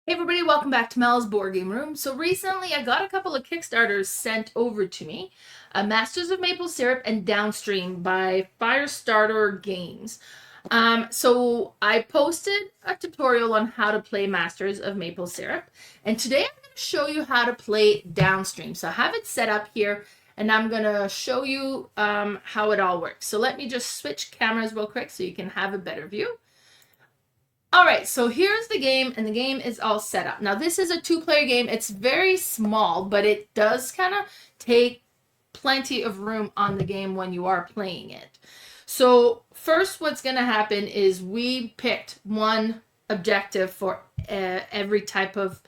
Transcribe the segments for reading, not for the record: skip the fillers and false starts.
Hey everybody, welcome back to Mel's Board Game Room. So recently I got a couple of Kickstarters sent over to me. Masters of Maple Syrup and Downstream by Firestarter Games. So I posted a tutorial on how to play Masters of Maple Syrup. And today I'm going to show you how to play Downstream. So I have it set up here and I'm going to show you how it all works. So let me just switch cameras real quick so you can have a better view. All right, so here's the game, and the game is all set up. Now, this is a two-player game. It's very small, but it does kind of take plenty of room on the game when you are playing it. So first, what's going to happen is we picked one objective for every type of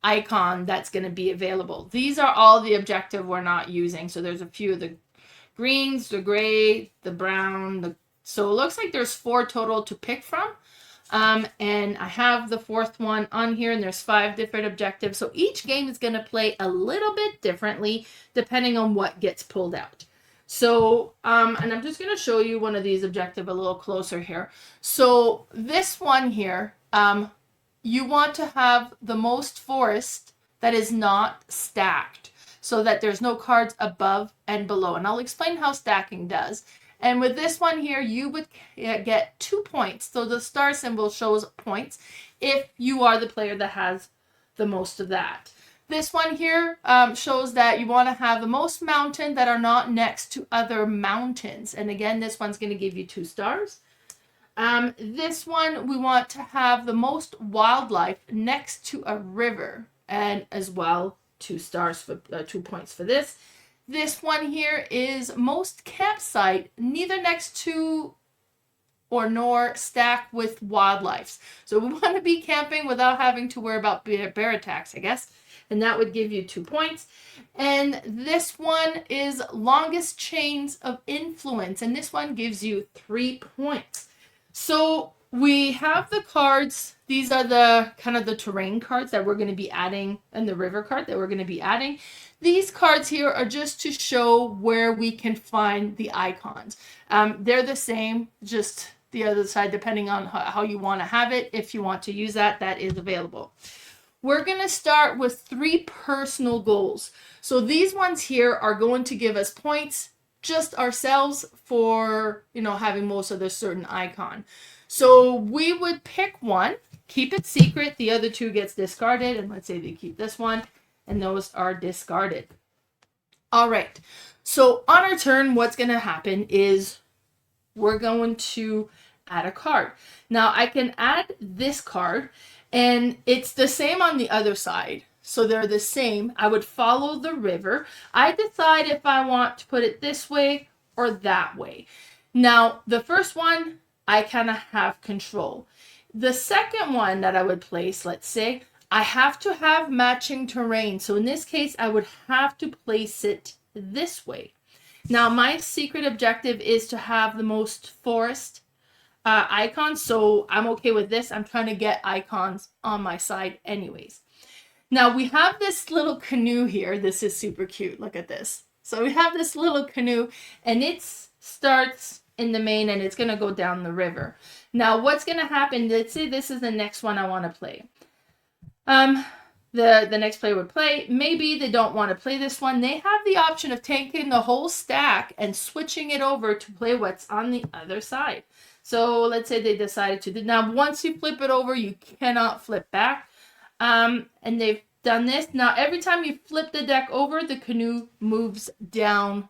icon that's going to be available. These are all the objective we're not using. So there's a few of the greens, the gray, the brown. So it looks like there's 4 total to pick from. And I have the 4th one on here, and there's 5 different objectives. So each game is going to play a little bit differently depending on what gets pulled out. So, and I'm just going to show you one of these objectives a little closer here. So this one here, you want to have the most forest that is not stacked so that there's no cards above and below. And I'll explain how stacking does. And with this one here, you would get 2 points. So the star symbol shows points if you are the player that has the most of that. This one here shows that you want to have the most mountain that are not next to other mountains. And again, this one's going to give you 2 stars. This one, we want to have the most wildlife next to a river. And as well, 2 stars for 2 points for this. This one here is most campsite, neither next to or nor stacked with wildlife. So we want to be camping without having to worry about bear attacks, I guess. And that would give you 2 points. And this one is longest chains of influence. And this one gives you 3 points. So we have the cards. These are the kind of the terrain cards that we're going to be adding, and the river card that we're going to be adding. These cards here are just to show where we can find the icons. They're the same, just the other side, depending on how you want to have it. If you want to use that, that is available. We're going to start with 3 personal goals. So these ones here are going to give us points just ourselves for, having most of the certain icon. So we would pick one, keep it secret. The other 2 gets discarded. And let's say they keep this one, and those are discarded. All right. So on our turn, what's going to happen is we're going to add a card. Now I can add this card, and it's the same on the other side. So they're the same. I would follow the river. I decide if I want to put it this way or that way. Now, the first one, I kind of have control. The second one that I would place, let's say, I have to have matching terrain. So in this case, I would have to place it this way. Now, my secret objective is to have the most forest icons. So I'm okay with this. I'm trying to get icons on my side anyways. Now we have this little canoe here. This is super cute. Look at this. So we have this little canoe, and it starts in the main, and it's going to go down the river. Now what's going to happen, let's say this is the next one I want to play. The next player would play. Maybe they don't want to play this one. They have the option of taking the whole stack and switching it over to play what's on the other side. So let's say they decided to. Now once you flip it over, you cannot flip back. And they've done this. Now, every time you flip the deck over, the canoe moves down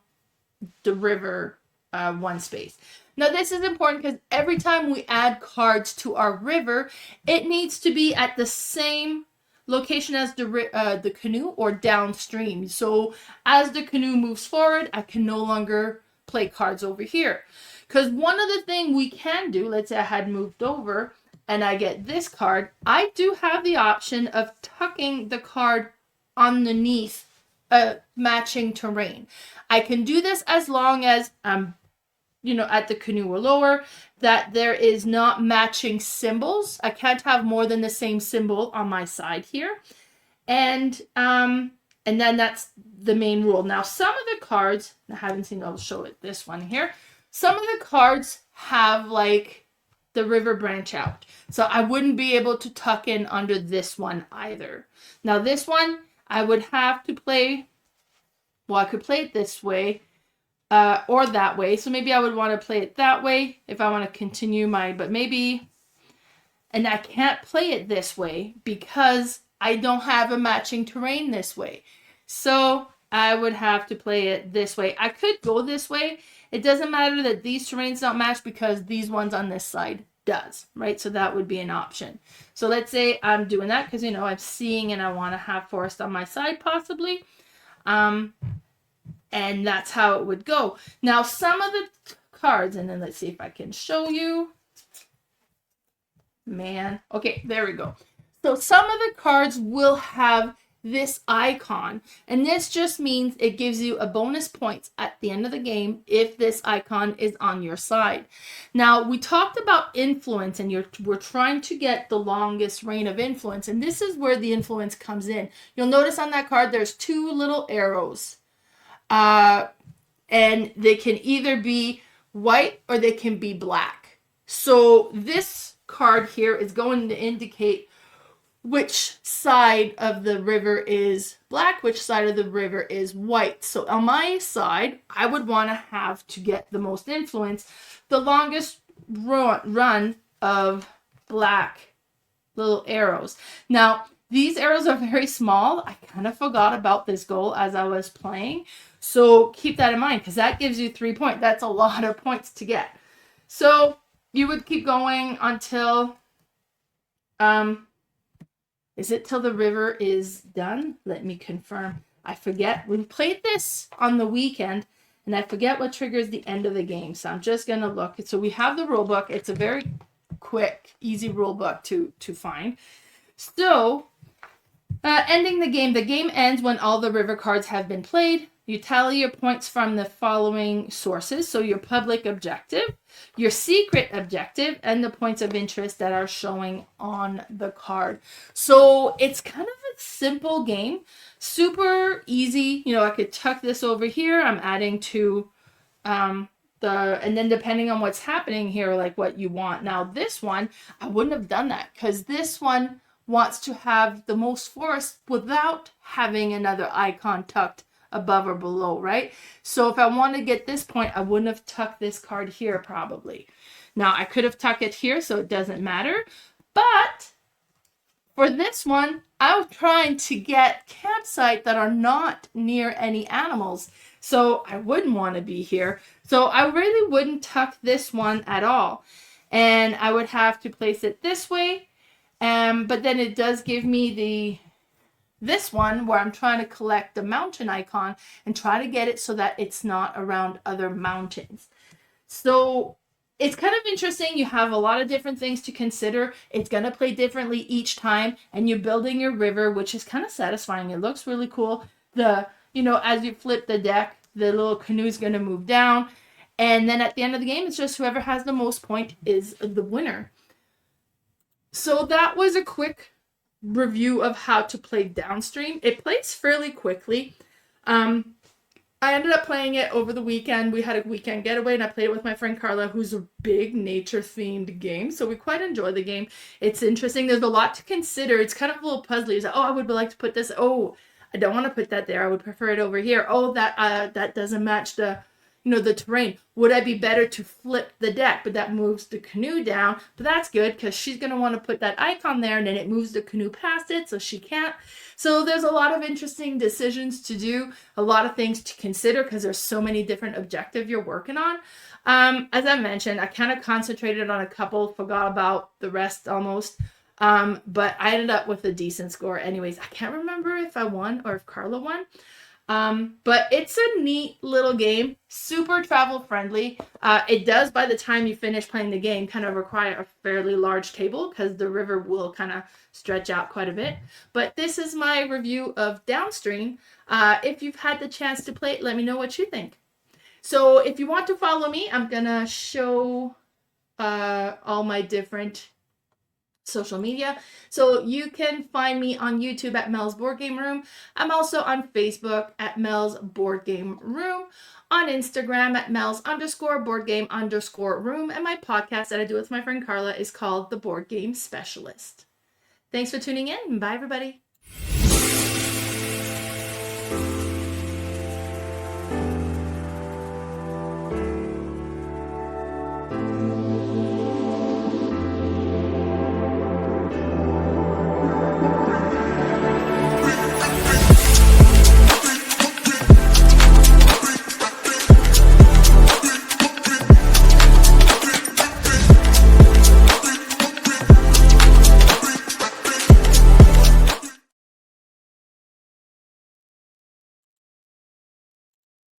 the river 1 space. Now, this is important because every time we add cards to our river, it needs to be at the same location as the canoe or downstream. So as the canoe moves forward, I can no longer play cards over here. Because one other thing we can do, let's say I had moved over, and I get this card, I do have the option of tucking the card underneath matching terrain. I can do this as long as I'm, at the canoe or lower, that there is not matching symbols. I can't have more than the same symbol on my side here. And then that's the main rule. Now, some of the cards, I haven't seen, I'll show it, this one here. Some of the cards have like the river branch out. So I wouldn't be able to tuck in under this one either. Now this one, I would have to play, well, I could play it this way or that way. So maybe I would want to play it that way if I want to continue but maybe, and I can't play it this way because I don't have a matching terrain this way. So I would have to play it this way. I could go this way. It doesn't matter that these terrains don't match because these ones on this side does, right? So that would be an option. So let's say I'm doing that because, you know, I'm seeing and I want to have forest on my side possibly. And that's how it would go. Now, some of the cards, and then let's see if I can show you. Man. Okay, there we go. So some of the cards will have this icon, and this just means it gives you a bonus points at the end of the game if this icon is on your side. Now, we talked about influence, and we're trying to get the longest reign of influence, and this is where the influence comes in. You'll notice on that card there's two little arrows, and they can either be white or they can be black. So this card here is going to indicate which side of the river is black, which side of the river is white. So on my side, I would want to have to get the most influence, the longest run of black little arrows. Now, these arrows are very small. I kind of forgot about this goal as I was playing. So keep that in mind because that gives you 3 points. That's a lot of points to get. So you would keep going until, is it till the river is done? Let me confirm. I forget. We played this on the weekend, and I forget what triggers the end of the game. So I'm just going to look. So we have the rule book. It's a very quick, easy rule book to find. So ending the game ends when all the river cards have been played. You tally your points from the following sources. So your public objective, your secret objective, and the points of interest that are showing on the card. So it's kind of a simple game, super easy. You know, I could tuck this over here. I'm adding to and then depending on what's happening here, like what you want. Now this one, I wouldn't have done that because this one wants to have the most forest without having another icon tucked above or below, right? So if I want to get this point, I wouldn't have tucked this card here probably. Now I could have tucked it here, so it doesn't matter. But for this one, I'm trying to get campsites that are not near any animals. So I wouldn't want to be here. So I really wouldn't tuck this one at all. And I would have to place it this way. But then it does give me this one where I'm trying to collect the mountain icon and try to get it so that it's not around other mountains. So it's kind of interesting. You have a lot of different things to consider. It's going to play differently each time, and you're building your river, which is kind of satisfying. It looks really cool. As you flip the deck, the little canoe is going to move down. And then at the end of the game, it's just whoever has the most point is the winner. So that was a quick review of how to play Downstream. It plays fairly quickly. I ended up playing it over the weekend. We had a weekend getaway and I played it with my friend Carla, who's a big nature themed game. So we quite enjoy the game. It's interesting. There's a lot to consider. It's kind of a little puzzly. It's like, I would like to put this. Oh, I don't want to put that there. I would prefer it over here. Oh, that doesn't match the terrain. Would I be better to flip the deck? But that moves the canoe down. But that's good because she's going to want to put that icon there and then it moves the canoe past it so she can't. So there's a lot of interesting decisions to do, a lot of things to consider because there's so many different objectives you're working on. As I mentioned, I kind of concentrated on a couple, forgot about the rest almost. But I ended up with a decent score anyways. I can't remember if I won or if Carla won. But it's a neat little game, super travel friendly. It does, by the time you finish playing the game, kind of require a fairly large table because the river will kind of stretch out quite a bit. But this is my review of Downstream. If you've had the chance to play it, let me know what you think. So if you want to follow me, I'm going to show all my different social media. So you can find me on YouTube at Mel's Board Game Room. I'm also on Facebook at Mel's Board Game Room, on Instagram at Mel's_board game_room, and my podcast that I do with my friend Carla is called The Board Game Specialist. Thanks for tuning in. Bye, everybody.